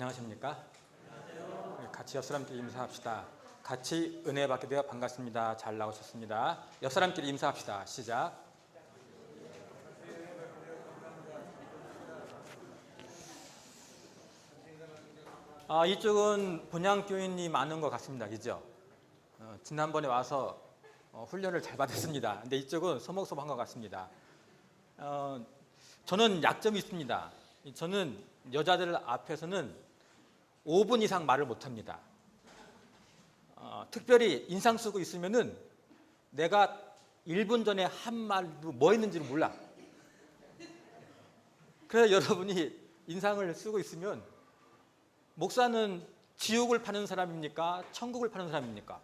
안녕하십니까? 같이 옆사람끼리 인사합시다. 같이 은혜 받게 되어 반갑습니다. 잘 나오셨습니다. 옆사람끼리 인사합시다. 시작. 이쪽은 본향교인이 많은 것 같습니다. 그죠? 지난번에 와서 훈련을 잘 받았습니다. 근데 이쪽은 소목소목한 것 같습니다. 저는 약점이 있습니다. 저는 여자들 앞에서는 5분 이상 말을 못합니다. 특별히 인상 쓰고 있으면은 내가 1분 전에 한 말도 뭐 했는지를 몰라. 그래서 여러분이 인상을 쓰고 있으면 목사는 지옥을 파는 사람입니까? 천국을 파는 사람입니까?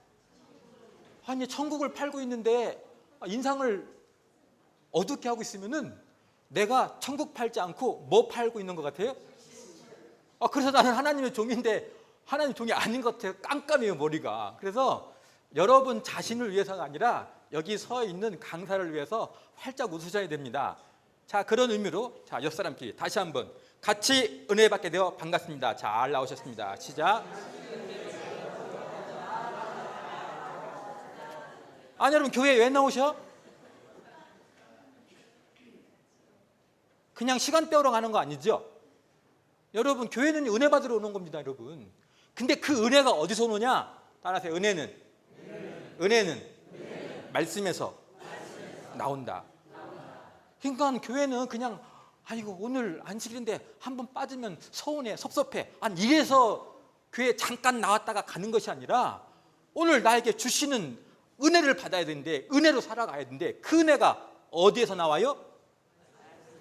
아니, 천국을 팔고 있는데 인상을 어둡게 하고 있으면은 내가 천국 팔지 않고 뭐 팔고 있는 것 같아요? 그래서 나는 하나님의 종인데 하나님 종이 아닌 것 같아요. 깜깜해요, 머리가. 그래서 여러분 자신을 위해서가 아니라 여기 서 있는 강사를 위해서 활짝 웃으셔야 됩니다. 자, 그런 의미로 자, 옆사람끼리 다시 한번 같이 은혜 받게 되어 반갑습니다. 잘 나오셨습니다. 시작. 아니, 여러분 교회 왜 나오셔? 그냥 시간 때우러 가는 거 아니죠? 여러분 교회는 은혜 받으러 오는 겁니다, 여러분. 근데 그 은혜가 어디서 오느냐? 따라하세요. 은혜는 말씀에서 나온다. 그러니까 교회는 그냥 아이고 오늘 안식일인데 한번 빠지면 서운해, 섭섭해. 아니, 이래서 교회 잠깐 나왔다가 가는 것이 아니라 오늘 나에게 주시는 은혜를 받아야 되는데 은혜로 살아가야 되는데 그 은혜가 어디에서 나와요?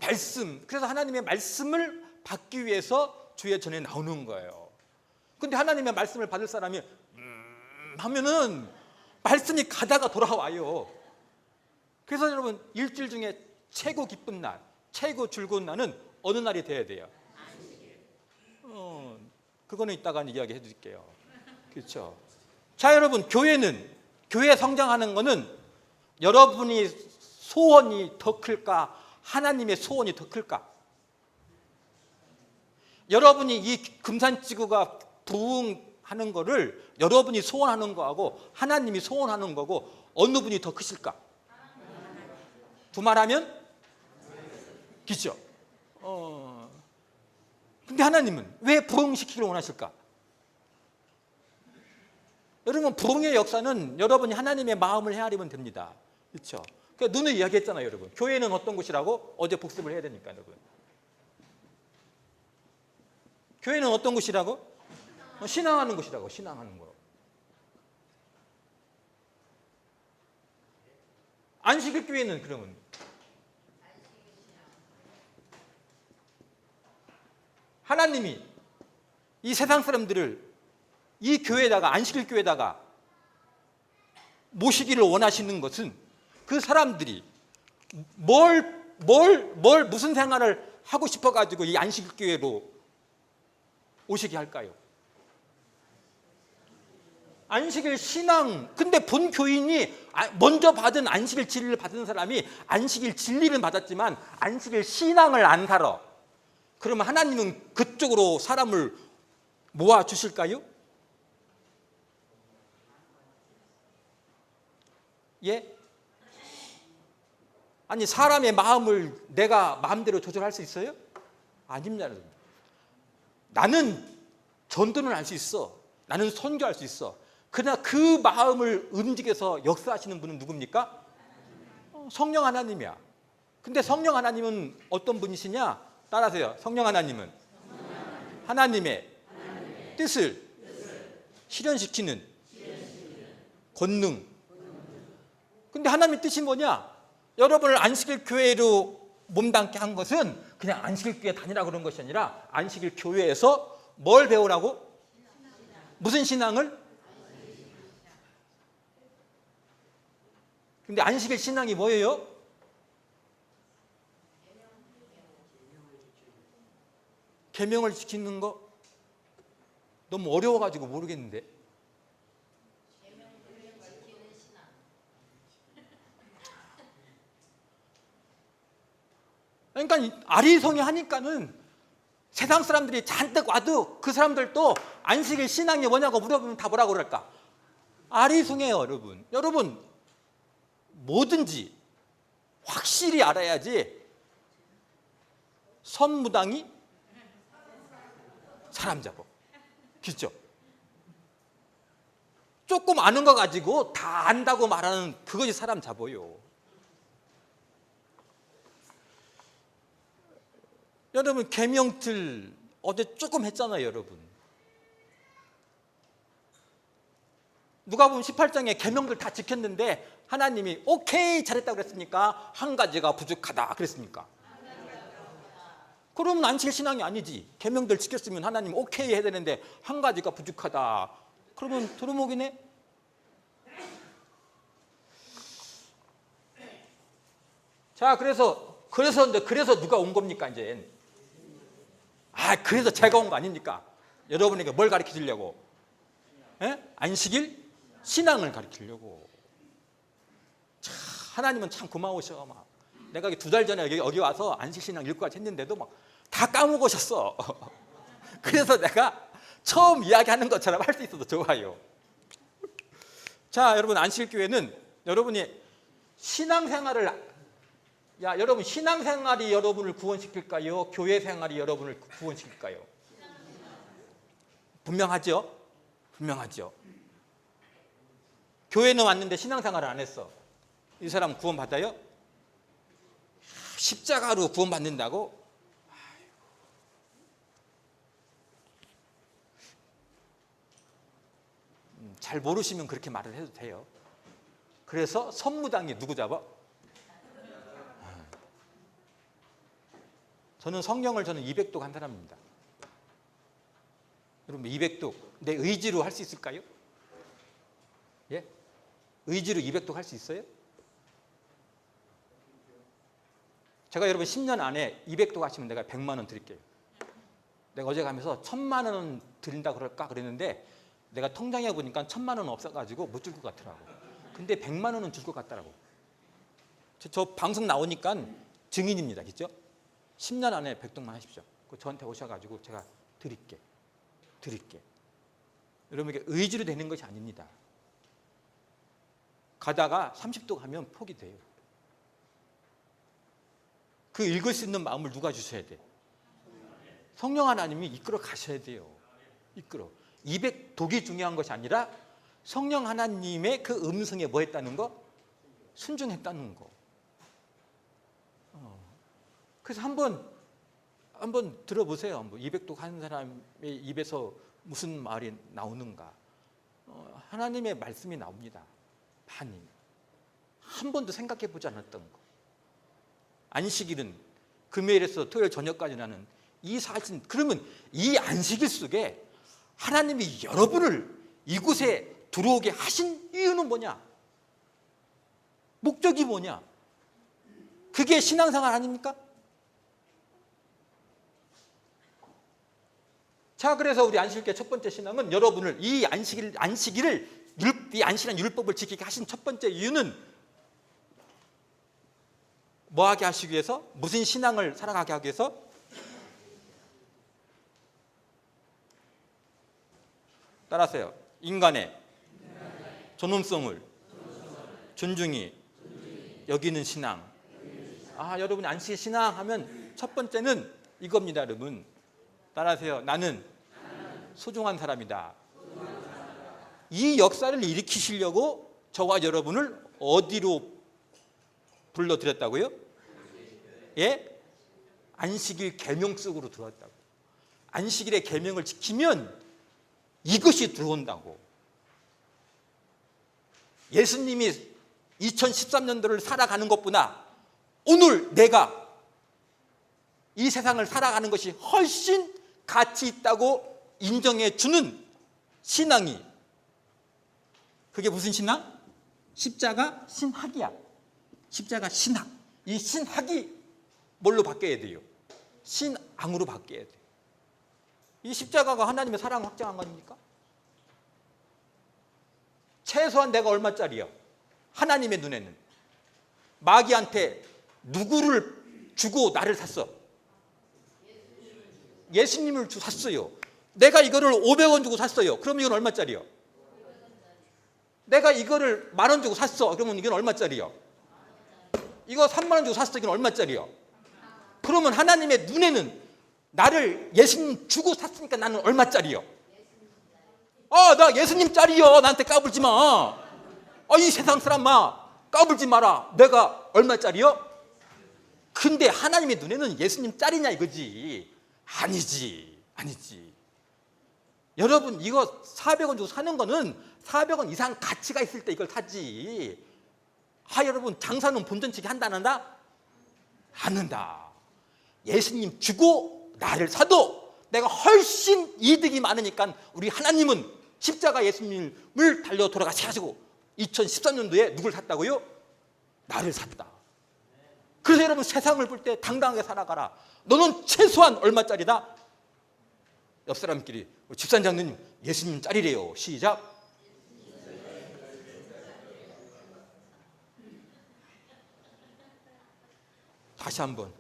말씀. 그래서 하나님의 말씀을 받기 위해서 주의 전에 나오는 거예요. 근데 하나님의 말씀을 받을 사람이 하면은 말씀이 가다가 돌아와요. 그래서 여러분 일주일 중에 최고 기쁜 날, 최고 즐거운 날은 어느 날이 돼야 돼요? 그거는 이따가 이야기해 드릴게요. 그렇죠? 자, 여러분 교회 성장하는 거는 여러분이 소원이 더 클까? 하나님의 소원이 더 클까? 여러분이 이 금산지구가 부흥하는 거를 여러분이 소원하는 거하고 하나님이 소원하는 거고 어느 분이 더 크실까? 두말하면 그죠? 근데 하나님은 왜 부흥시키기를 원하실까? 여러분 부흥의 역사는 여러분이 하나님의 마음을 헤아리면 됩니다. 그렇죠? 그러니까 눈을 이야기했잖아요, 여러분. 교회는 어떤 곳이라고? 어제 복습을 해야 되니까, 여러분. 교회는 어떤 곳이라고? 신앙하는 곳이라고, 신앙하는 거. 안식일 교회는 그러면 하나님이 이 세상 사람들을 이 교회에다가 안식일 교회에다가 모시기를 원하시는 것은 그 사람들이 무슨 생활을 하고 싶어가지고 이 안식일 교회로 오시게 할까요? 안식일 신앙. 근데 본 교인이 먼저 받은 안식일 진리를 받은 사람이 안식일 진리는 받았지만 안식일 신앙을 안 살아. 그러면 하나님은 그쪽으로 사람을 모아 주실까요? 예? 아니, 사람의 마음을 내가 마음대로 조절할 수 있어요? 아닙니다. 나는 전도는 할 수 있어. 나는 선교할 수 있어. 그러나 그 마음을 움직여서 역사하시는 분은 누굽니까? 성령 하나님이야. 근데 성령 하나님은 어떤 분이시냐? 따라하세요. 성령 하나님은 하나님의 뜻을 실현시키는 권능. 근데 하나님의 뜻이 뭐냐? 여러분을 안식일 교회로 몸담게 한 것은 그냥 안식일 교회 다니라고 그런 것이 아니라 안식일 교회에서 뭘 배우라고? 무슨 신앙을? 근데 안식일 신앙이 뭐예요? 계명을 지키는 거? 너무 어려워가지고 모르겠는데. 그러니까 아리송이 하니까는 세상 사람들이 잔뜩 와도 그 사람들도 안식일 신앙이 뭐냐고 물어보면 다 뭐라고 그럴까? 아리송해요, 여러분. 여러분, 뭐든지 확실히 알아야지 선무당이 사람 잡아. 그렇죠? 조금 아는 거 가지고 다 안다고 말하는 그것이 사람 잡아요. 여러분, 계명틀 어제 조금 했잖아요, 여러분. 누가복음 18장에 계명들 다 지켰는데 하나님이 오케이 잘했다고 그랬습니까? 한 가지가 부족하다 그랬습니까? 그러면 안식일 신앙이 아니지. 계명들 지켰으면 하나님 오케이 해야 되는데 한 가지가 부족하다. 그러면 두루묵이네. 자, 그래서 누가 온 겁니까 이제? 그래서 제가 온 거 아닙니까? 여러분에게 뭘 가르쳐 주려고? 안식일 신앙을 가르쳐 주려고. 하나님은 참 고마우셔. 막 내가 2달 전에 여기 와서 안식 신앙 읽고 했는데도 막 다 까먹으셨어. 그래서 내가 처음 이야기하는 것처럼 할 수 있어서 좋아요. 자, 여러분, 안식일 교회는 여러분이 신앙생활을 여러분, 신앙생활이 여러분을 구원시킬까요? 교회 생활이 여러분을 구원시킬까요? 분명하죠? 분명하죠. 교회는 왔는데 신앙생활을 안 했어. 이 사람 구원받아요? 십자가로 구원받는다고? 잘 모르시면 그렇게 말을 해도 돼요. 그래서 선무당이 누구 잡아? 저는 성경을 200독 한 사람입니다. 여러분, 200독 내 의지로 할 수 있을까요? 예? 의지로 200독 할 수 있어요? 제가 여러분 10년 안에 200독 하시면 내가 100만 원 드릴게요. 내가 어제 가면서 1000만 원 드린다 그럴까 그랬는데 내가 통장에 보니까 1000만 원은 없어가지고 못 줄 것 같더라고. 근데 100만 원은 줄 것 같더라고. 저 방송 나오니까 증인입니다. 그렇죠? 10년 안에 100독만 하십시오. 저한테 오셔가지고 제가 드릴게. 여러분에게 의지로 되는 것이 아닙니다. 가다가 30독 하면 포기돼요. 그 읽을 수 있는 마음을 누가 주셔야 돼? 성령 하나님이 이끌어 가셔야 돼요. 이끌어. 200독이 중요한 것이 아니라 성령 하나님의 그 음성에 뭐 했다는 거? 순종했다는 거. 그래서 한번 들어보세요. 200독 한 사람의 입에서 무슨 말이 나오는가. 하나님의 말씀이 나옵니다. 많이. 한 번도 생각해 보지 않았던 거. 안식일은 금요일에서 토요일 저녁까지 나는 이 사실, 그러면 이 안식일 속에 하나님이 여러분을 이곳에 들어오게 하신 이유는 뭐냐? 목적이 뭐냐? 그게 신앙생활 아닙니까? 자, 그래서 우리 안식일교회 첫 번째 신앙은 여러분을 이 안식일을 이 안식이라는 율법을 지키게 하신 첫 번째 이유는 뭐 하게 하시기 위해서? 무슨 신앙을 살아가게 하기 위해서? 따라하세요. 인간의 존엄성을 존중히 여기는 신앙. 여러분이 안식일 신앙 하면 첫 번째는 이겁니다, 여러분. 따라하세요. 나는 소중한 사람이다. 이 역사를 일으키시려고 저와 여러분을 어디로 불러들였다고요? 예? 안식일 계명 속으로 들어왔다고. 안식일의 계명을 지키면 이것이 들어온다고. 예수님이 2013년도를 살아가는 것보다 오늘 내가 이 세상을 살아가는 것이 훨씬 가치 있다고 인정해 주는 신앙이, 그게 무슨 신앙? 십자가 신학이야. 십자가 신학. 이 신학이 뭘로 바뀌어야 돼요? 신앙으로 바뀌어야 돼요. 이 십자가가 하나님의 사랑을 확장한 거 아닙니까? 최소한 내가 얼마짜리야? 하나님의 눈에는. 마귀한테 누구를 주고 나를 샀어? 예수님을 샀어요. 내가 이거를 500원 주고 샀어요. 그럼 이건 얼마짜리요? 내가 이거를 10,000원 주고 샀어. 그러면 이건 얼마짜리요? 이거 30,000원 주고 샀어. 이건 얼마짜리요? 그러면 하나님의 눈에는 나를 예수님 주고 샀으니까 나는 얼마짜리요? 나 예수님 짤이요. 나한테 까불지 마. 이 세상 사람아, 까불지 마라. 내가 얼마짜리요? 근데 하나님의 눈에는 예수님 짤이냐 이거지. 아니지. 여러분, 이거 400원 주고 사는 거는 400원 이상 가치가 있을 때 이걸 사지. 여러분, 장사는 본전치기 한다 안 한다? 안 한다. 예수님 주고 나를 사도 내가 훨씬 이득이 많으니까 우리 하나님은 십자가 예수님을 달려 돌아가셔가지고 2013년도에 누굴 샀다고요? 나를 샀다. 그래서 여러분, 세상을 볼 때 당당하게 살아가라. 너는 최소한 얼마짜리다? 옆 사람끼리, 집사장님 예수님 짤이래요. 시작. 다시 한번.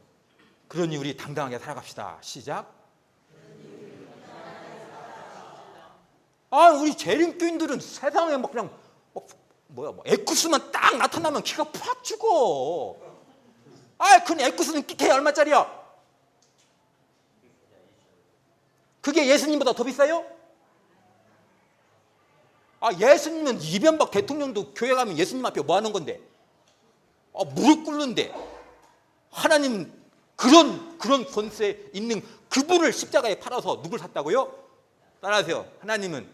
그러니 우리 당당하게 살아갑시다. 시작. 우리 재림교인들은 세상에 막 그냥 에쿠스만 딱 나타나면 기가 팍 죽어. 그 에쿠스는 끼케 얼마짜리야? 그게 예수님보다 더 비싸요? 예수님은 이명박 대통령도 교회 가면 예수님 앞에 뭐 하는 건데? 무릎 꿇는데. 하나님 그런 권세 있는 그분을 십자가에 팔아서 누굴 샀다고요? 따라하세요. 하나님은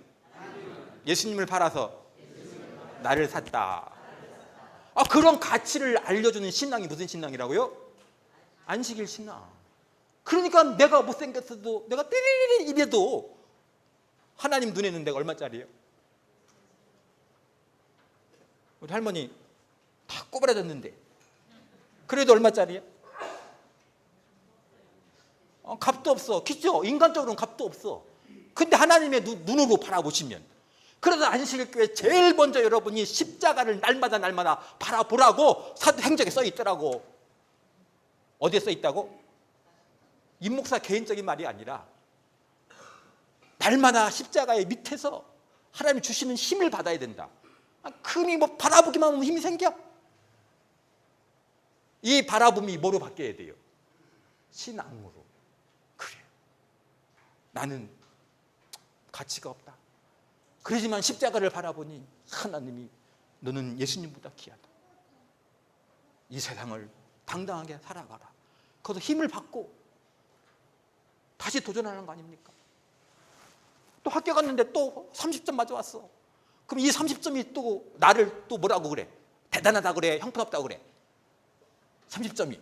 예수님을 팔아서 나를 샀다. 그런 가치를 알려주는 신앙이 무슨 신앙이라고요? 안식일 신앙. 그러니까 내가 못생겼어도, 내가 띠리리리 이래도 하나님 눈에는 내가 얼마짜리예요? 우리 할머니 다 꼬부라졌는데 그래도 얼마짜리예요? 값도 없어. 그죠? 인간적으로는 값도 없어. 근데 하나님의 눈으로 바라보시면, 그래서 안식일교회 제일 먼저 여러분이 십자가를 날마다 바라보라고 사도행전에 써 있더라고. 어디에 써 있다고? 임목사 개인적인 말이 아니라 날마다 십자가의 밑에서 하나님이 주시는 힘을 받아야 된다. 금이 바라보기만 하면 힘이 생겨? 이 바라봄이 뭐로 바뀌어야 돼요? 신앙으로. 그래요. 나는 가치가 없다. 그러지만 십자가를 바라보니 하나님이 너는 예수님보다 귀하다. 이 세상을 당당하게 살아가라. 거기서 힘을 받고 다시 도전하는 거 아닙니까? 또 학교 갔는데 또 30점 맞아왔어. 그럼 이 30점이 또 나를 또 뭐라고 그래? 대단하다 그래? 형편없다 그래? 30점이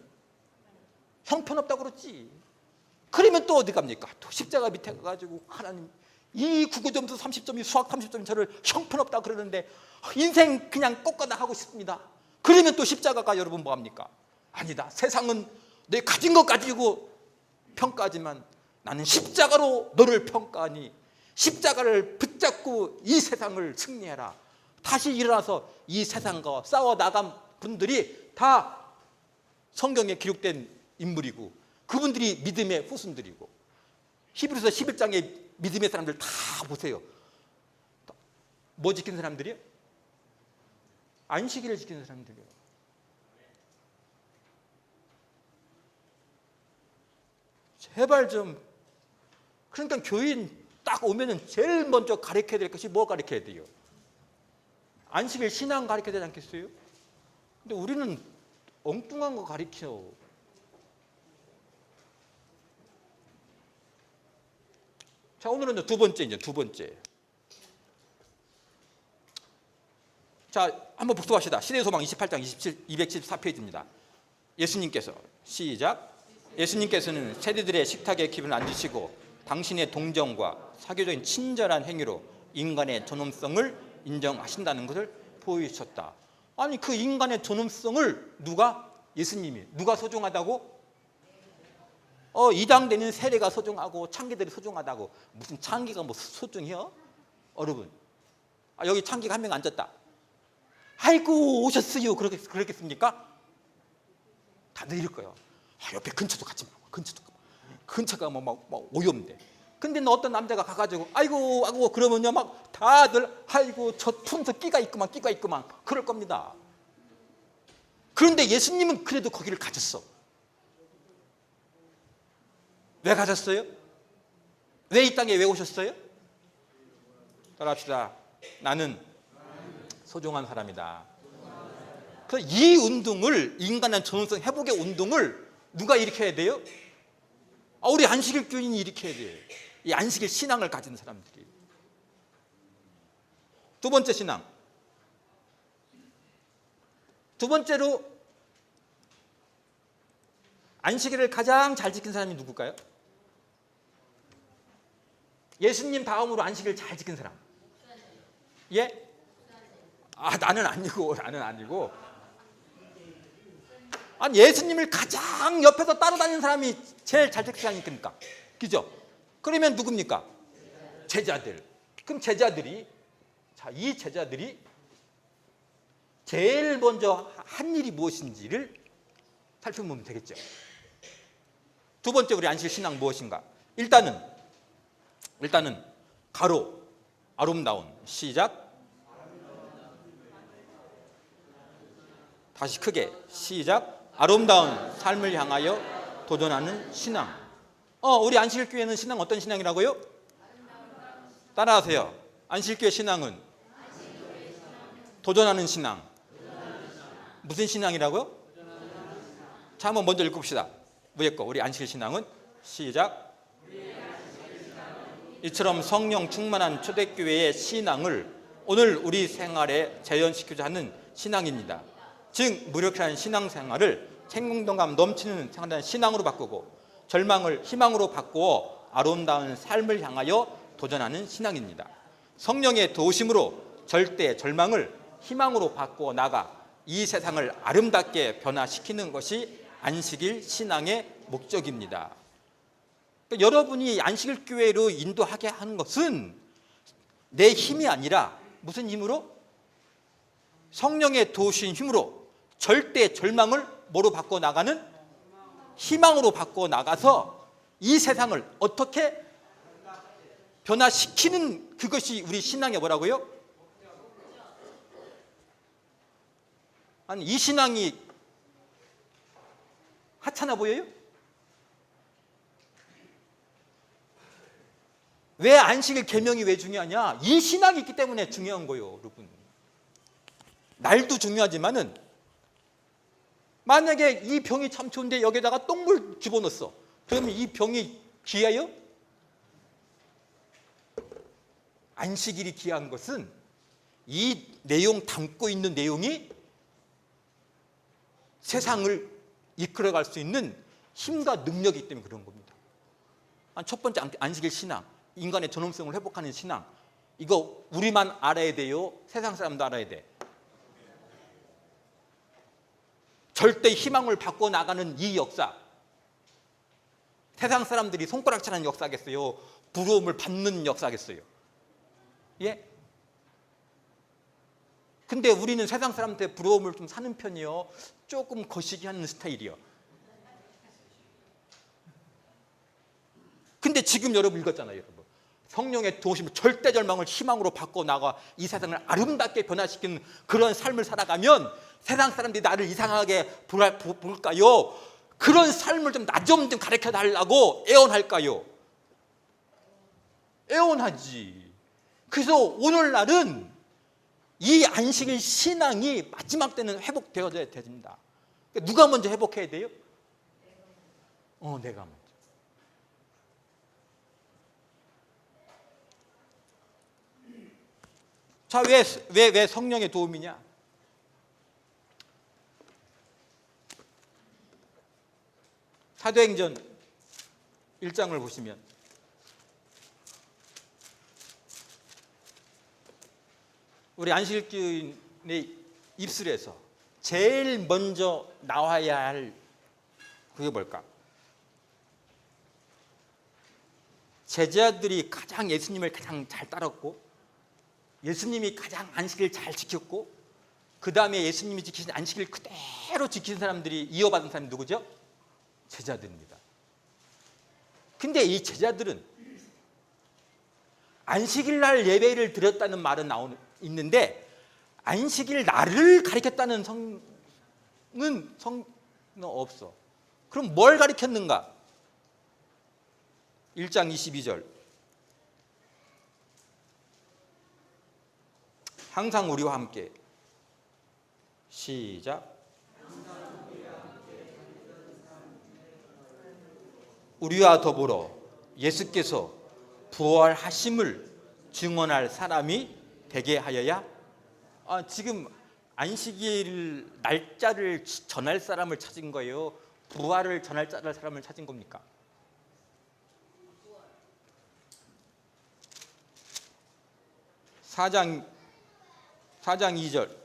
형편없다고 그랬지. 그러면 또 어디 갑니까? 또 십자가 밑에 가가지고 하나님, 이 국어점수 30점이 수학 30점이 저를 형편없다 그러는데 인생 그냥 꺾어나 하고 싶습니다. 그러면 또 십자가가 여러분 뭐합니까? 아니다. 세상은 내 가진 것 가지고 평가하지만 나는 십자가로 너를 평가하니 십자가를 붙잡고 이 세상을 승리해라. 다시 일어나서 이 세상과 싸워 나간 분들이 다 성경에 기록된 인물이고 그분들이 믿음의 후손들이고, 히브리서 11장에 믿음의 사람들 다 보세요. 뭐 지키는 사람들이요? 안식일을 지키는 사람들이요. 제발 좀. 그러니까 교인 딱 오면은 제일 먼저 가르쳐야 될 것이 뭐 가르쳐야 돼요? 안식일 신앙 가르쳐야 되지 않겠어요? 근데 우리는 엉뚱한 거 가르쳐. 자, 오늘은 두 번째. 자, 한번 복습합시다. 시대의 소망 28장 274페이지입니다. 예수님께서, 시작. 예수님께서는 세리들의 식탁에 기분을 앉으시고 당신의 동정과 사교적인 친절한 행위로 인간의 존엄성을 인정하신다는 것을 보이셨다. 아니, 그 인간의 존엄성을 누가? 예수님이. 누가 소중하다고? 이당되는 세례가 소중하고 창기들이 소중하다고. 무슨 창기가 뭐 소중해요? 여러분, 여기 창기가 한 명 앉았다. 아이고 오셨어요. 그렇겠습니까? 다들 이럴 거예요. 옆에 근처도 가지 마. 근처가 막 오염돼. 근데 어떤 남자가 가가지고 아이고 그러면요 막 다들 아이고 저 품도 끼가 있구만 그럴 겁니다. 그런데 예수님은 그래도 거기를 가졌어. 왜 가셨어요? 왜 이 땅에 왜 오셨어요? 따라합시다. 나는 소중한 사람이다. 그래서 이 운동을, 인간의 존엄성 회복의 운동을 누가 일으켜야 돼요? 우리 안식일 교인이 일으켜야 돼요. 이 안식일 신앙을 가진 사람들이. 두 번째 신앙. 두 번째로 안식일을 가장 잘 지킨 사람이 누굴까요? 예수님 다음으로 안식일을 잘 지킨 사람. 예? 나는 아니고. 아니, 예수님을 가장 옆에서 따라다니는 사람이 제일 잘 지킨 사람이니까. 그죠? 그러면 누굽니까? 제자들. 그럼 이 제자들이 제일 먼저 한 일이 무엇인지를 살펴보면 되겠죠. 두 번째 우리 안식일 신앙 무엇인가? 일단은 가로, 아름다운. 시작. 다시 크게. 시작. 아름다운 삶을 향하여 도전하는 신앙. 우리 안식일교회는 신앙 어떤 신앙이라고요? 따라하세요. 안식일교회 신앙은 도전하는 신앙. 무슨 신앙이라고요? 자, 한번 먼저 읽읍시다. 위에 거. 우리 안식일 신앙은 시작. 이처럼 성령 충만한 초대교회의 신앙을 오늘 우리 생활에 재현시키고자 하는 신앙입니다. 즉 무력한 신앙생활을 생동감 넘치는 신앙으로 바꾸고 절망을 희망으로 바꾸어 아름다운 삶을 향하여 도전하는 신앙입니다. 성령의 도우심으로 절대 절망을 희망으로 바꾸어 나가 이 세상을 아름답게 변화시키는 것이 안식일 신앙의 목적입니다. 그러니까 여러분이 안식일 교회로 인도하게 하는 것은 내 힘이 아니라 무슨 힘으로? 성령의 도우신 힘으로 절대 절망을 뭐로 바꿔 나가는? 희망으로 바꿔 나가서 이 세상을 어떻게 변화시키는 그것이 우리 신앙의 뭐라고요? 아니, 이 신앙이 하찮아 보여요? 왜 안식일 계명이 왜 중요하냐? 이 신앙이 있기 때문에 중요한 거예요, 여러분. 날도 중요하지만은 만약에 이 병이 참 좋은데 여기다가 똥물 집어넣었어. 그러면 이 병이 귀해요? 안식일이 귀한 것은 이 내용 담고 있는 내용이 세상을 이끌어갈 수 있는 힘과 능력이기 때문에 그런 겁니다. 첫 번째 안식일 신앙, 인간의 존엄성을 회복하는 신앙. 이거 우리만 알아야 돼요? 세상 사람도 알아야 돼? 절대 희망을 바꿔 나가는 이 역사. 세상 사람들이 손가락질하는 역사겠어요? 부러움을 받는 역사겠어요? 예? 근데 우리는 세상 사람들의 부러움을 좀 사는 편이요. 조금 거시기 하는 스타일이요. 근데 지금 여러분 읽었잖아요, 여러분. 성령의 도우심을 절대 절망을 희망으로 바꿔 나가 이 세상을 아름답게 변화시키는 그런 삶을 살아가면 세상 사람들이 나를 이상하게 볼까요? 그런 삶을 좀 나 좀 가르쳐 달라고 애원할까요? 애원하지. 그래서 오늘날은 이 안식일 신앙이 마지막 때는 회복되어야 됩니다. 누가 먼저 회복해야 돼요? 내가 먼저. 자, 왜 성령의 도움이냐? 사도행전 1장을 보시면 우리 안식일교인의 입술에서 제일 먼저 나와야 할 그게 뭘까? 제자들이 가장 예수님을 가장 잘 따랐고 예수님이 가장 안식일을 잘 지켰고 그 다음에 예수님이 지키신 안식일 그대로 지킨 사람들이 이어받은 사람이 누구죠? 제자들입니다. 근데 이 제자들은 안식일 날 예배를 드렸다는 말은 있는데 안식일 날을 가리켰다는 성은 없어. 그럼 뭘 가리켰는가? 1장 22절. 항상 우리와 함께. 시작. 우리와 더불어 예수께서 부활하심을 증언할 사람이 되게 하여야. 지금 안식일 날짜를 전할 사람을 찾은 거예요? 부활을 전할 사람을 찾은 겁니까? 사장 2절.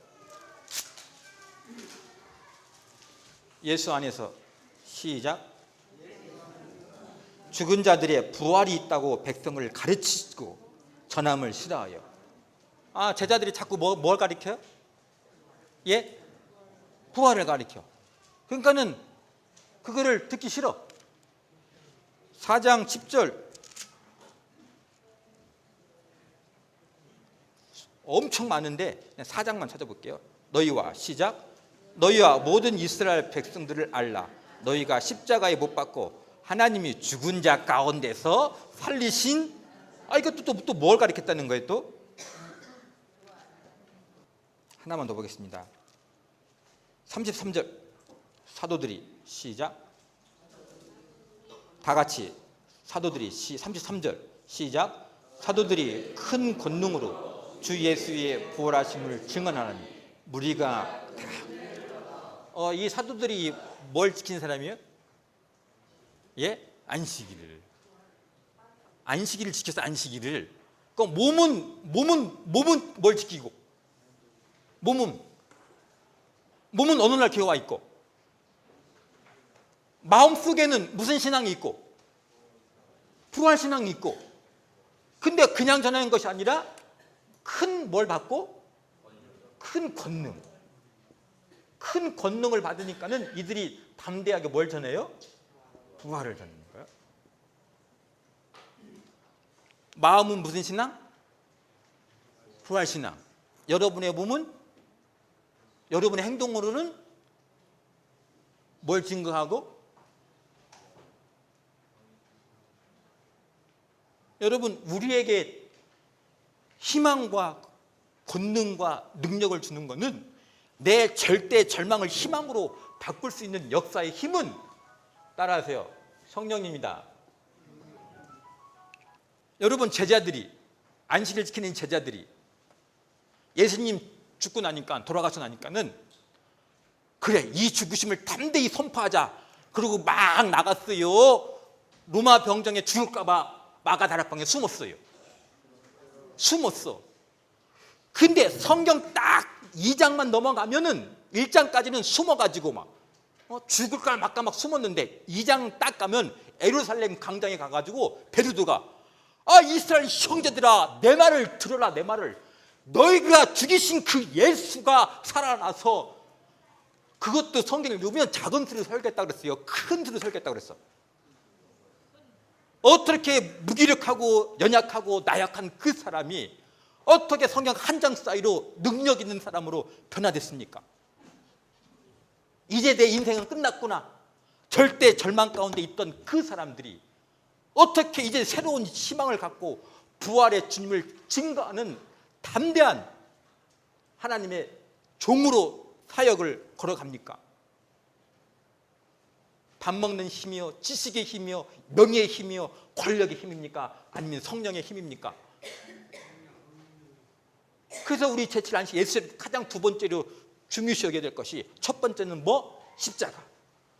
예수 안에서. 시작. 죽은 자들의 부활이 있다고 백성을 가르치고 전함을 싫어하여. 제자들이 자꾸 뭘 가르쳐요? 예? 부활을 가르쳐. 그러니까는 그거를 듣기 싫어. 4장 10절. 엄청 많은데 4장만 찾아볼게요. 너희와. 시작. 너희와 모든 이스라엘 백성들을 알라. 너희가 십자가에 못 박고 하나님이 죽은 자 가운데서 살리신. 이것도 또 뭘 가르쳤다는 거예요? 또 하나만 더 보겠습니다. 33절. 사도들이. 시작. 다 같이. 사도들이. 33절. 시작. 사도들이 큰 권능으로 주 예수의 부활하심을 증언하는 무리가 다. 이 사도들이 뭘 지킨 사람이에요? 예? 안식일을 지켰어. 안식일을. 그럼 몸은 뭘 지키고, 몸은 어느 날 기어와 있고, 마음속에는 무슨 신앙이 있고, 부활 신앙이 있고. 근데 그냥 전하는 것이 아니라 큰 뭘 받고? 큰 권능을 받으니까는 이들이 담대하게 뭘 전해요? 부활을 전하는 거예요. 마음은 무슨 신앙? 부활 신앙. 여러분의 몸은, 여러분의 행동으로는 뭘 증거하고? 여러분, 우리에게 희망과 권능과 능력을 주는 것은 내 절대 절망을 희망으로 바꿀 수 있는 역사의 힘은, 따라하세요, 성령님이다. 여러분, 제자들이, 안식일 지키는 제자들이 예수님 죽고 나니까, 돌아가서 나니까는 그래, 이 죽으심을 담대히 선포하자. 그리고 막 나갔어요. 로마 병정에 죽을까 봐 마가다락방에 숨었어요. 근데 성경 딱 2장만 넘어가면은 1장까지는 숨어가지고 막 죽을까 말까 막 숨었는데 2장 딱 가면 예루살렘 광장에 가가지고 베드로가 이스라엘 형제들아, 내 말을 들어라. 내 말을. 너희가 죽이신 그 예수가 살아나서, 그것도 성경을 읽으면 작은 틀을 설겠다 그랬어요. 큰 틀을 설겠다 그랬어. 어떻게 무기력하고 연약하고 나약한 그 사람이 어떻게 성경 한 장 사이로 능력 있는 사람으로 변화됐습니까? 이제 내 인생은 끝났구나. 절대 절망 가운데 있던 그 사람들이 어떻게 이제 새로운 희망을 갖고 부활의 주님을 증거하는 담대한 하나님의 종으로 사역을 걸어갑니까? 밥 먹는 힘이요, 지식의 힘이요, 명예의 힘이요, 권력의 힘입니까? 아니면 성령의 힘입니까? 그래서 우리 제7 안식 예수님 가장 두 번째로 중요시 여겨야 될 것이, 첫 번째는 뭐? 십자가.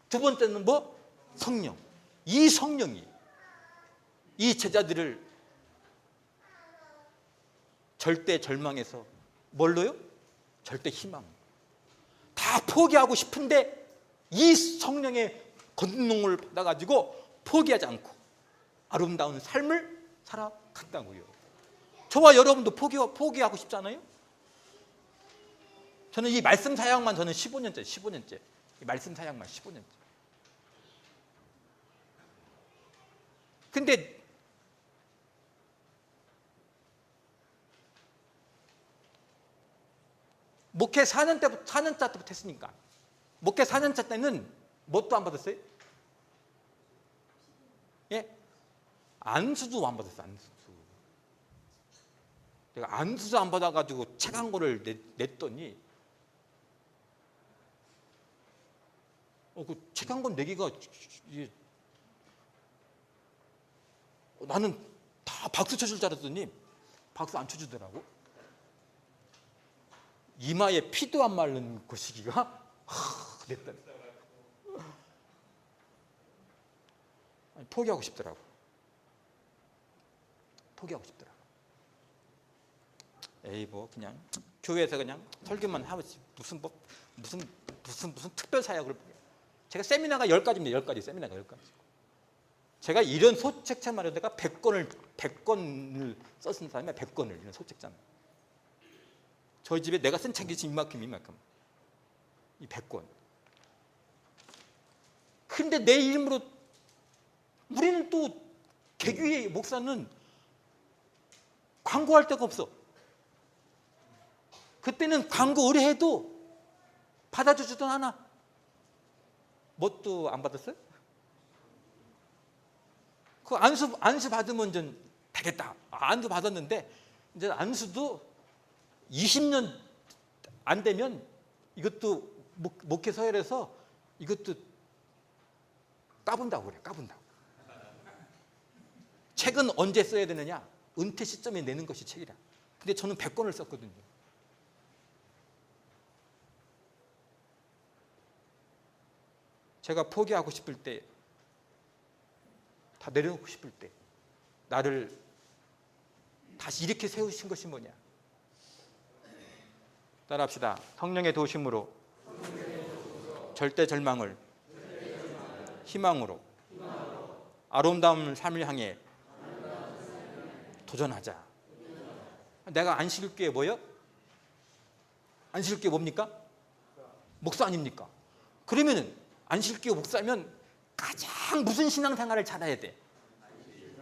두 번째는 뭐? 성령. 이 성령이 이 제자들을 절대 절망에서 뭘로요? 절대 희망. 다 포기하고 싶은데 이 성령의 권능을 받아가지고 포기하지 않고 아름다운 삶을 살아갔다고요. 저와 여러분도 포기하고 싶잖아요. 저는 이 말씀 사역만 저는 15년째. 이 말씀 사역만 15년째. 근데 목회 4년차 때부터 했으니까. 목회 4년차 때는 뭣도 안 받았어요? 예? 안수도 안 받았어요. 안수도. 내가 안수도 안 받아가지고 책 한 권을 냈더니 그 책 한 권 내기가 나는 다 박수 쳐줄 줄 알았더니 박수 안 쳐주더라고. 이마에 피도 안 마른 그 시기가 그랬다. 포기하고 싶더라고. 포기하고 싶더라고. 에이 뭐 그냥 교회에서 그냥 설교만 하지 무슨 특별 사역을. 제가 세미나가 10가지입니다. 10가지 세미나가 10가지. 제가 이런 소책자만 해도 내가 100권을 썼은 사람이야. 100권을 이런 소책자는. 저희 집에 내가 쓴 책이 이만큼 이 100권. 근데 내 이름으로 우리는 또 개교의 목사는 광고할 데가 없어. 그때는 광고 의뢰해도 받아주지도 않아. 뭣도 안 받았어요? 그 안수 받으면 좀 되겠다. 안수 받았는데 이제 안수도 20년 안 되면 이것도 목회 서열에서 이것도 까분다고 그래. 까분다고. 책은 언제 써야 되느냐? 은퇴 시점에 내는 것이 책이라. 근데 저는 100권을 썼거든요. 제가 포기하고 싶을 때, 다 내려놓고 싶을 때 나를 다시 이렇게 세우신 것이 뭐냐? 따라합시다. 성령의 도우심으로 절대 절망을 희망으로 아름다운 삶을 향해 도전하자. 내가 안식일교회 뭐예요? 안식일교회 뭡니까? 목사 아닙니까? 그러면은 안식일교회 목사면 가장 무슨 신앙생활을 잘해야 돼?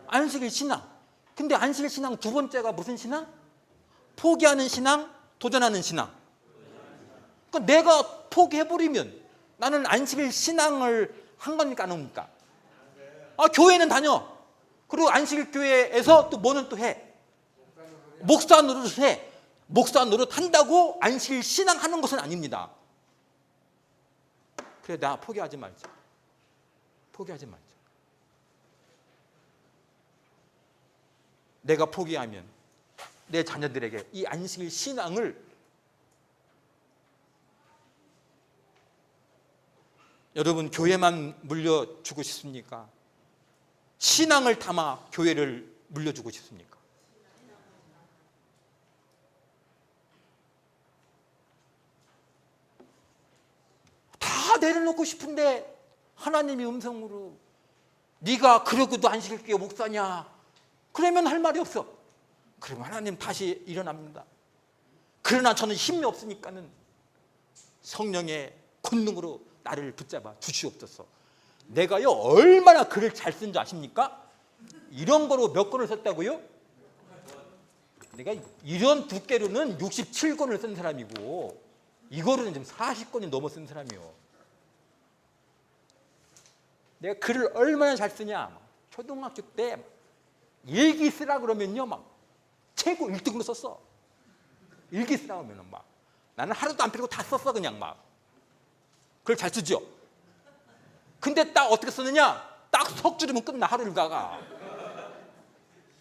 안식일 신앙. 근데 안식일 신앙 두 번째가 무슨 신앙? 포기하는 신앙, 도전하는 신앙. 그러니까 내가 포기해버리면 나는 안식일 신앙을 한 겁니까 안 합니까? 교회는 다녀. 그리고 안식일 교회에서 또 뭐는 또 해? 목사 노릇을 해. 목사 노릇 한다고 안식일 신앙 하는 것은 아닙니다. 그래, 나 포기하지 말자. 포기하지 말자. 내가 포기하면 내 자녀들에게 이 안식일 신앙을 여러분 교회만 물려주고 싶습니까? 신앙을 담아 교회를 물려주고 싶습니까? 다 내려놓고 싶은데 하나님이 음성으로 네가 그러고도 안식일교회 목사냐? 그러면 할 말이 없어. 그러면 하나님 다시 일어납니다. 그러나 저는 힘이 없으니까는 성령의 권능으로 나를 붙잡아 주시옵소서. 내가요 얼마나 글을 잘 쓴 줄 아십니까? 이런 거로 몇 권을 썼다고요? 내가 이런 두께로는 67권을 쓴 사람이고 이거로는 지금 40권이 넘어 쓴 사람이요. 내가 글을 얼마나 잘 쓰냐? 초등학교 때 일기 쓰라 그러면요 막 최고 1등으로 썼어. 일기 쓰라 그러면 막 나는 하루도 안 피고 다 썼어. 그냥 막 그걸 잘 쓰죠. 근데 딱 어떻게 쓰느냐? 딱 석 줄이면 끝나. 하루 일과가.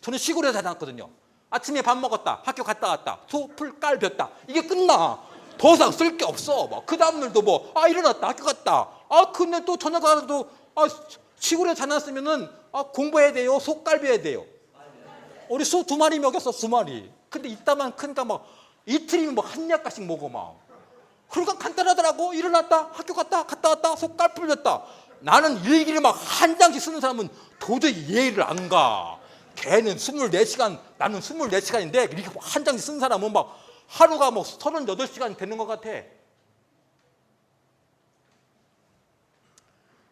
저는 시골에 살았거든요. 아침에 밥 먹었다, 학교 갔다 왔다, 소풀 깔 폈다, 이게 끝나. 더 이상 쓸 게 없어. 그 다음날도 일어났다, 학교 갔다. 근데 또 저녁 가서도 시골에 자놨으면은 공부해야 돼요, 소 깔벼야 돼요. 우리 소 2마리 먹였어, 2마리. 근데 이따만 크니까 이틀이면 한 약간씩 먹어 막. 그러니까 간단하더라고. 일어났다, 학교 갔다 왔다, 소 깔 풀렸다. 나는 일기를 한 장씩 쓰는 사람은 도저히 이해를 안 가. 걔는 24시간, 나는 24시간인데 이렇게 한 장씩 쓴 사람은 하루가 38시간 되는 것 같아.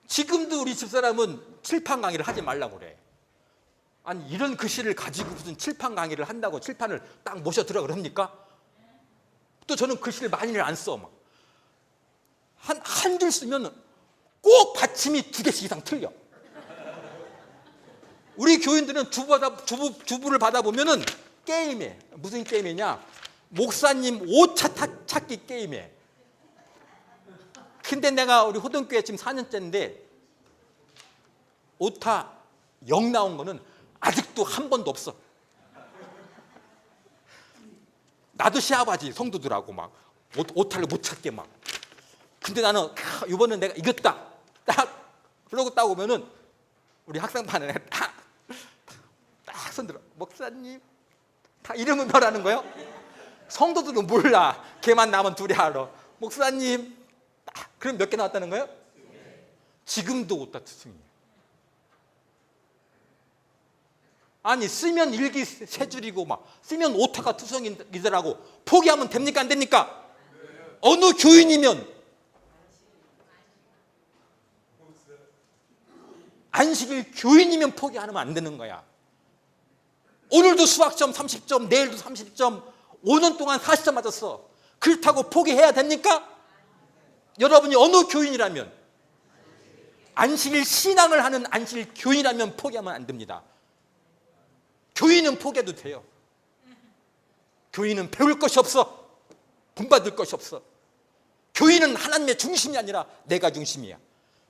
지금도 우리 집사람은 칠판 강의를 하지 말라고 그래. 아니 이런 글씨를 가지고 무슨 칠판 강의를 한다고 칠판을 딱 모셔들어 그럽니까? 또 저는 글씨를 많이는 안 써. 한 줄 쓰면 꼭 받침이 2개씩 이상 틀려. 우리 교인들은 주부를 받아보면은 게임해. 무슨 게임이냐? 목사님 오차 찾기 게임해. 근데 내가 우리 호동교회 지금 4년째인데 오타 0 나온 거는 아직도 한 번도 없어. 나도 시합하지 성도들하고 막 오타를 못 찾게 막. 근데 나는 이번엔 내가 이겼다. 딱 그러고 딱 오면은 우리 학생반에 딱 손들어. 목사님 다 이름은 뭐라는 거예요? 성도들은 몰라. 걔만 나면 둘이 알아. 목사님 그럼 몇 개 나왔다는 거예요? 지금도 오타 투성이에요. 아니 쓰면 일기 3줄이고 막 쓰면 오타가 투성이더라고. 포기하면 됩니까 안 됩니까? 어느 교인이면 안식일 교인이면 포기하면 안 되는 거야. 오늘도 수학점 30점, 내일도 30점, 5년 동안 40점 맞았어. 그렇다고 포기해야 됩니까? 여러분이 어느 교인이라면, 안식일 신앙을 하는 안식일 교인이라면 포기하면 안 됩니다. 교인은 포기해도 돼요. 교인은 배울 것이 없어. 본받을 것이 없어. 교인은 하나님의 중심이 아니라 내가 중심이야.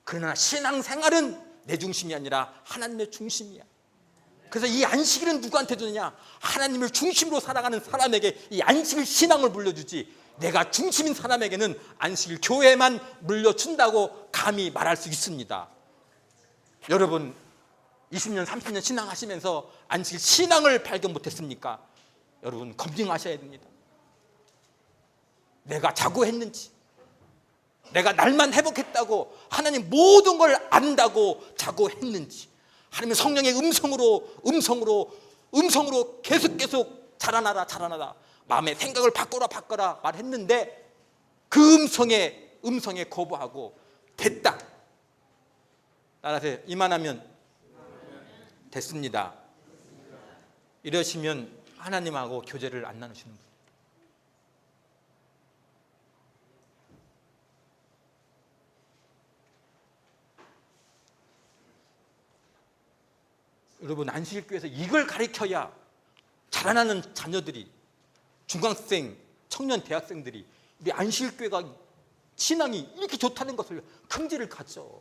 그러나 신앙생활은 내 중심이 아니라 하나님의 중심이야. 그래서 이 안식일은 누구한테 주느냐? 하나님을 중심으로 살아가는 사람에게 이 안식일 신앙을 물려주지, 내가 중심인 사람에게는 안식일 교회만 물려준다고 감히 말할 수 있습니다. 여러분 20년 30년 신앙하시면서 안식일 신앙을 발견 못했습니까? 여러분 검증하셔야 됩니다. 내가 자고했는지, 내가 날만 회복했다고 하나님 모든 걸 안다고 자고했는지, 하나님의 성령의 음성으로 계속 자라나라 마음의 생각을 바꿔라 말했는데 그 음성에 거부하고 됐다. 따라서 이만하면 됐습니다. 이러시면 하나님하고 교제를 안 나누시는 분. 여러분 안식일교회에서 이걸 가르쳐야 자라나는 자녀들이, 중학생, 청년 대학생들이 우리 안식일교회가 신앙이 이렇게 좋다는 것을 긍지를 가져.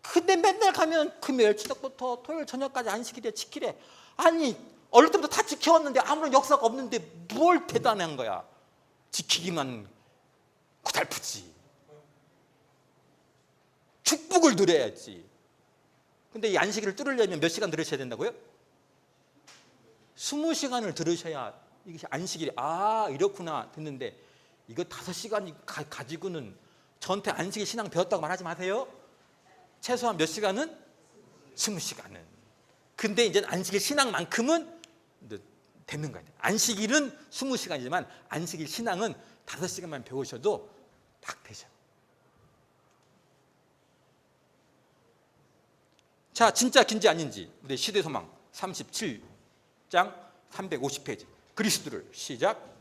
근데 맨날 가면 금요일 추석부터 토요일 저녁까지 안식일에 지키래. 아니 어릴 때부터 다 지켜왔는데 아무런 역사가 없는데 뭘 대단한 거야. 지키기만 고달프지. 축복을 누려야지. 근데 이 안식일을 뚫으려면 몇 시간 들으셔야 된다고요? 20시간을 들으셔야 이것이 안식일이 이렇구나 됐는데, 이거 5시간 가지고는 저한테 안식일 신앙 배웠다고 말하지 마세요. 최소한 몇 시간은? 20시간은. 근데 이제 안식일 신앙만큼은 되는 거예요. 안식일은 20시간이지만 안식일 신앙은 5시간만 배우셔도 딱 되죠. 자, 진짜 긴지 아닌지 우리 시대소망 37장 350페이지. 그리스도를 시작.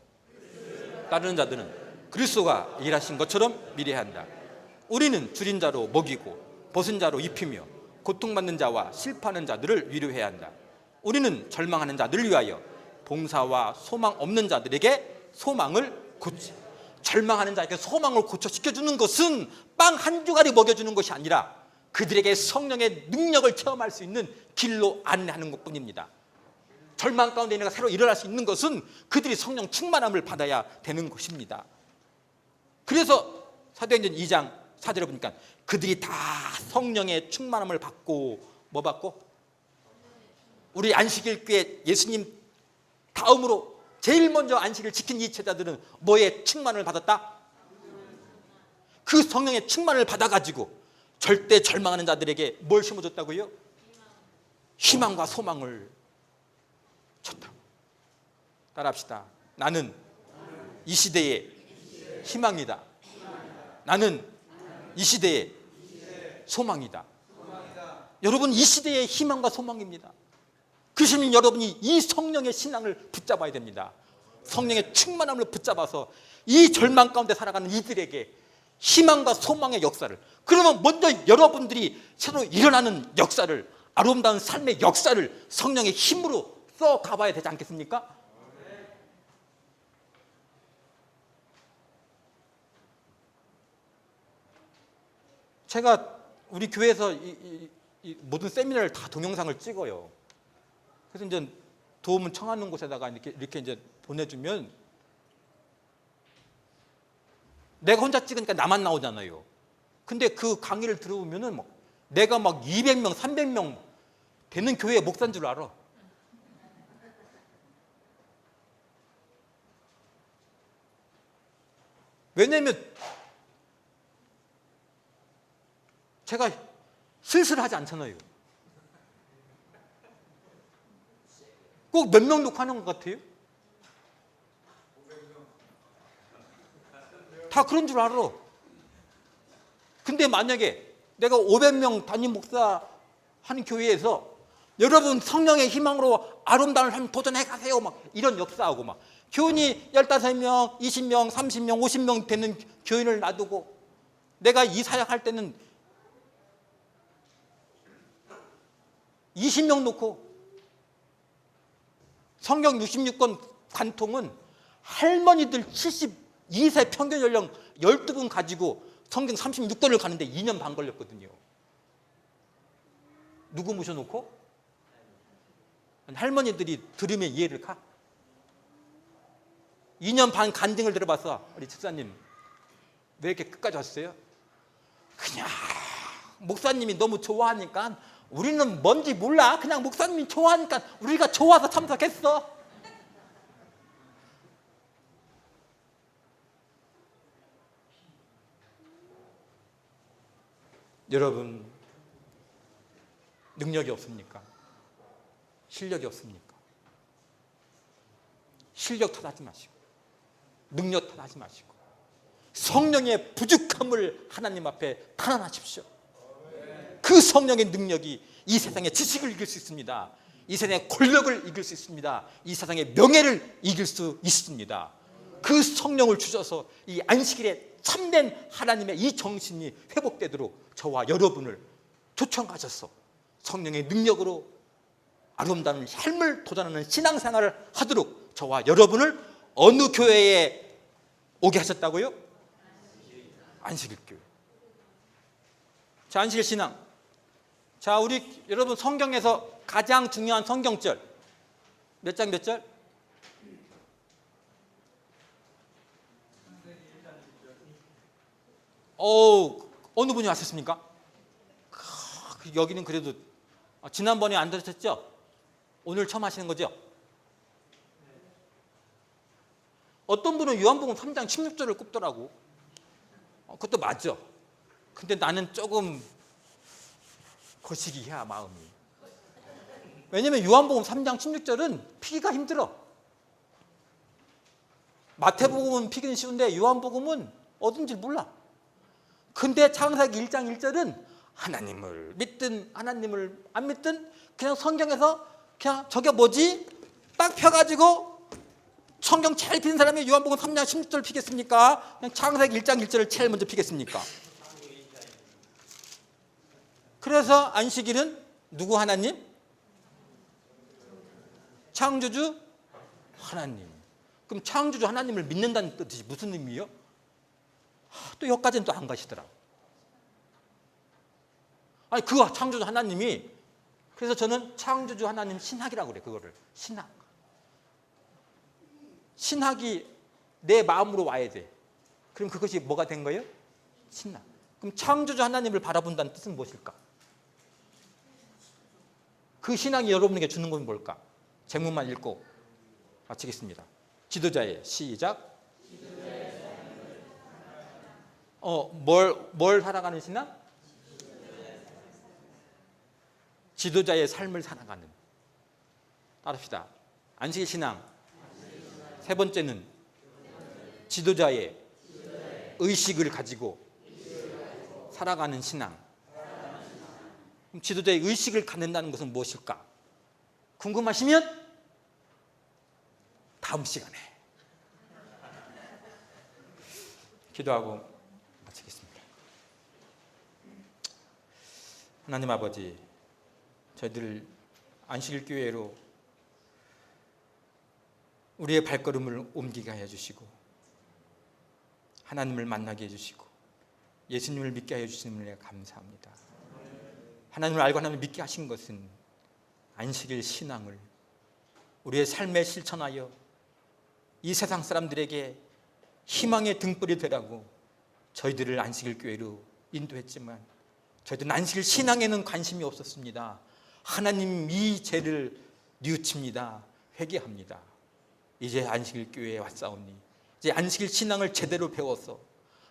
따르는 자들은 그리스도가 일하신 것처럼 미래야 한다. 우리는 줄인 자로 먹이고 벗은 자로 입히며 고통받는 자와 슬퍼하는 자들을 위로해야 한다. 우리는 절망하는 자들을 위하여 봉사와 소망 없는 자들에게 소망을 절망하는 자에게 소망을 고쳐시켜주는 것은 빵 한 주가리 먹여주는 것이 아니라 그들에게 성령의 능력을 체험할 수 있는 길로 안내하는 것뿐입니다. 절망 가운데 있는 새로 일어날 수 있는 것은 그들이 성령 충만함을 받아야 되는 것입니다. 그래서 사도행전 2장 4절에 보니까 그들이 다 성령의 충만함을 받고 뭐 받고? 우리 안식일 교회 예수님 다음으로 제일 먼저 안식일 지킨 이 제자들은 뭐에 충만을 받았다? 그 성령의 충만을 받아가지고 절대 절망하는 자들에게 뭘 심어줬다고요? 희망과 소망을 줬다고. 따라합시다. 나는 이 시대의 희망이다. 나는 이 시대의 소망이다. 여러분 이 시대의 희망과 소망입니다. 그 시민 여러분이 이 성령의 신앙을 붙잡아야 됩니다. 성령의 충만함을 붙잡아서 이 절망 가운데 살아가는 이들에게 희망과 소망의 역사를, 그러면 먼저 여러분들이 새로 일어나는 역사를, 아름다운 삶의 역사를 성령의 힘으로 써 가봐야 되지 않겠습니까? 제가 우리 교회에서 이 모든 세미나를 다 동영상을 찍어요. 그래서 이제 도움을 청하는 곳에다가 이렇게 이제 보내주면 내가 혼자 찍으니까 나만 나오잖아요. 근데 그 강의를 들어보면은 내가 막 200명, 300명 되는 교회 목사인 줄 알아. 왜냐면 제가 쓸쓸하지 않잖아요. 꼭 몇 명 놓고 하는 것 같아요? 다 그런 줄 알아. 근데 만약에 내가 500명 담임 목사 하는 교회에서 여러분 성령의 희망으로 아름다운 삶 도전해 가세요, 막 이런 역사하고, 막 교인이 15명, 20명, 30명, 50명 되는 교인을 놔두고 내가 이 사역할 때는 20명 놓고, 성경 66권 관통은 할머니들 72세 평균 연령 12분 가지고 성경 36권을 가는데 2년 반 걸렸거든요. 누구 모셔놓고? 할머니들이 들으면 이해를 가? 2년 반 간증을 들어봤어. 우리 집사님 왜 이렇게 끝까지 왔어요? 그냥 목사님이 너무 좋아하니까, 우리는 뭔지 몰라, 그냥 목사님이 좋아하니까 우리가 좋아서 참석했어. 여러분, 능력이 없습니까? 실력이 없습니까? 실력 탓하지 마시고 능력 탓하지 마시고 성령의 부족함을 하나님 앞에 탄원하십시오. 그 성령의 능력이 이 세상의 지식을 이길 수 있습니다. 이 세상의 권력을 이길 수 있습니다. 이 세상의 명예를 이길 수 있습니다. 그 성령을 주셔서 이 안식일에 참된 하나님의 이 정신이 회복되도록 저와 여러분을 초청하셔서 성령의 능력으로 아름다운 삶을 도전하는 신앙생활을 하도록 저와 여러분을 어느 교회에 오게 하셨다고요? 안식일교회. 자, 안식일 신앙. 자, 우리 여러분 성경에서 가장 중요한 성경절 몇 장 몇 절? 어느 분이 왔었습니까? 여기는 그래도 지난번에 안 들으셨죠? 오늘 처음 하시는 거죠? 어떤 분은 요한복음 3장 16절을 꼽더라고. 그것도 맞죠. 근데 나는 조금 거시기야, 마음이. 왜냐면 요한복음 3장 16절은 피기가 힘들어. 마태복음은 피기는 쉬운데 요한복음은 어딘지 몰라. 근데 창세기 1장 1절은 하나님을 믿든 하나님을 안 믿든 그냥 성경에서 그냥 저게 뭐지? 딱 펴가지고 성경 제일 피는 사람이 요한복음 3장 16절 피겠습니까? 그냥 창세기 1장 1절을 제일 먼저 피겠습니까? 그래서 안식일은 누구 하나님? 창조주 하나님. 그럼 창조주 하나님을 믿는다는 뜻이 무슨 의미예요? 또 여기까지는 또 안 가시더라. 아니, 그 창조주 하나님이, 그래서 저는 창조주 하나님 신학이라고 그래. 그거를 신학. 신학이 내 마음으로 와야 돼. 그럼 그것이 뭐가 된 거예요? 신학. 그럼 창조주 하나님을 바라본다는 뜻은 무엇일까? 그 신앙이 여러분에게 주는 건 뭘까? 제목만 읽고 마치겠습니다. 지도자의 시작. 뭘 살아가는 신앙? 지도자의 삶을 살아가는. 따릅시다. 안식일 신앙. 세 번째는 지도자의 의식을 가지고 살아가는 신앙. 그럼 지도자의 의식을 갖는다는 것은 무엇일까? 궁금하시면 다음 시간에 기도하고 마치겠습니다. 하나님 아버지, 저희들 안식일 교회로 우리의 발걸음을 옮기게 하여 주시고 하나님을 만나게 해주시고 예수님을 믿게 하여 주시는 은혜 감사합니다. 하나님을 알고 하나님을 믿게 하신 것은 안식일 신앙을 우리의 삶에 실천하여 이 세상 사람들에게 희망의 등불이 되라고 저희들을 안식일 교회로 인도했지만 저희들은 안식일 신앙에는 관심이 없었습니다. 하나님 이 죄를 뉘우칩니다. 회개합니다. 이제 안식일 교회에 왔사오니 이제 안식일 신앙을 제대로 배워서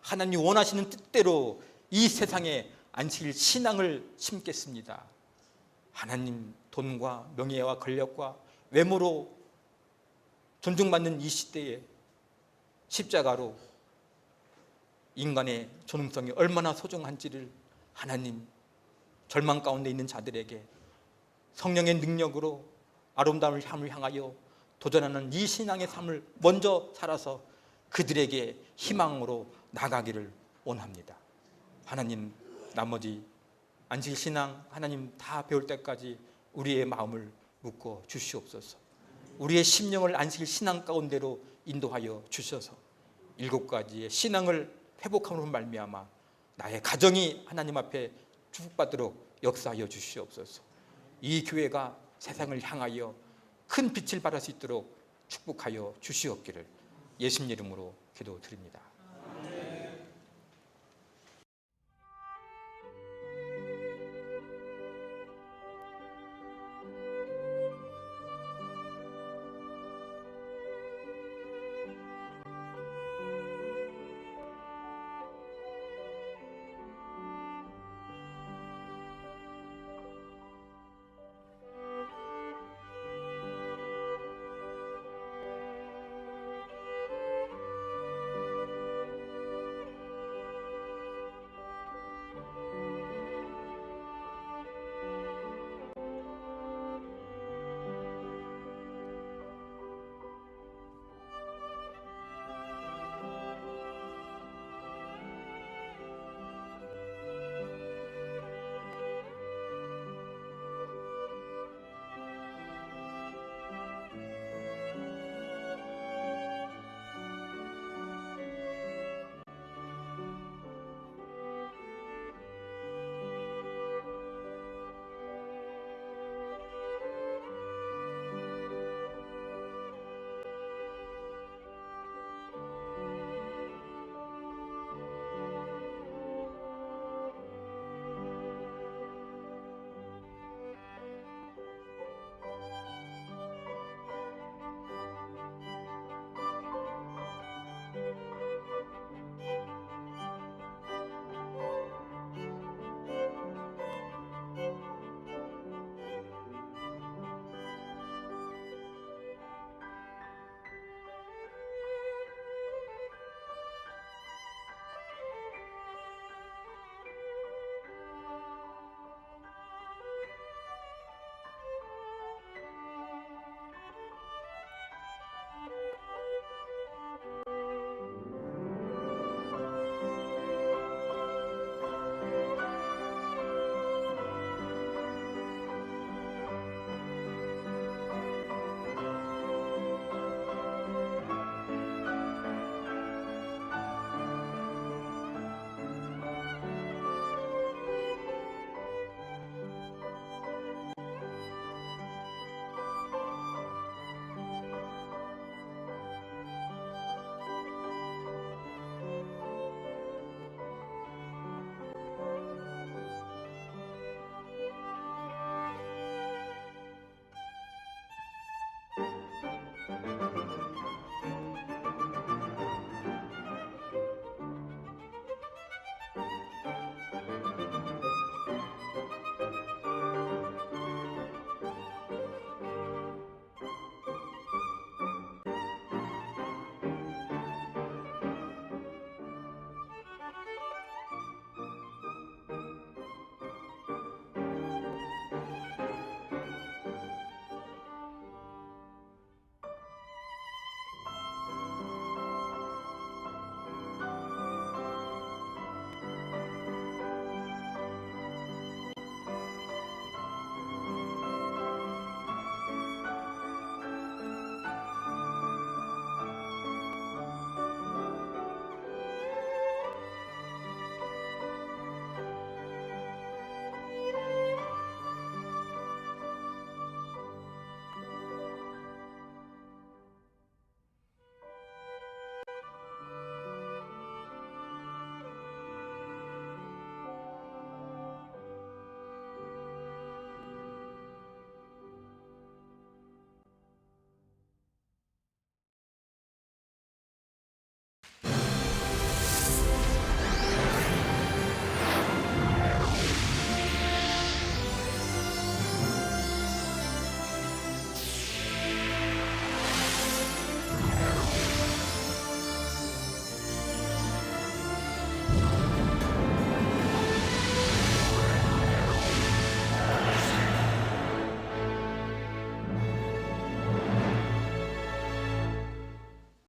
하나님 원하시는 뜻대로 이 세상에 안식일 신앙을 심겠습니다. 하나님 돈과 명예와 권력과 외모로 존중받는 이 시대에 십자가로 인간의 존엄성이 얼마나 소중한지를 하나님 절망 가운데 있는 자들에게 성령의 능력으로 아름다움을 향하여 도전하는 이 신앙의 삶을 먼저 살아서 그들에게 희망으로 나가기를 원합니다. 하나님 나머지 안식일 신앙 하나님 다 배울 때까지 우리의 마음을 묶어 주시옵소서. 우리의 심령을 안식일 신앙 가운데로 인도하여 주셔서 7가지의 신앙을 회복함으로 말미암아 나의 가정이 하나님 앞에 축복받도록 역사하여 주시옵소서. 이 교회가 세상을 향하여 큰 빛을 발할 수 있도록 축복하여 주시옵기를 예수님 이름으로 기도드립니다.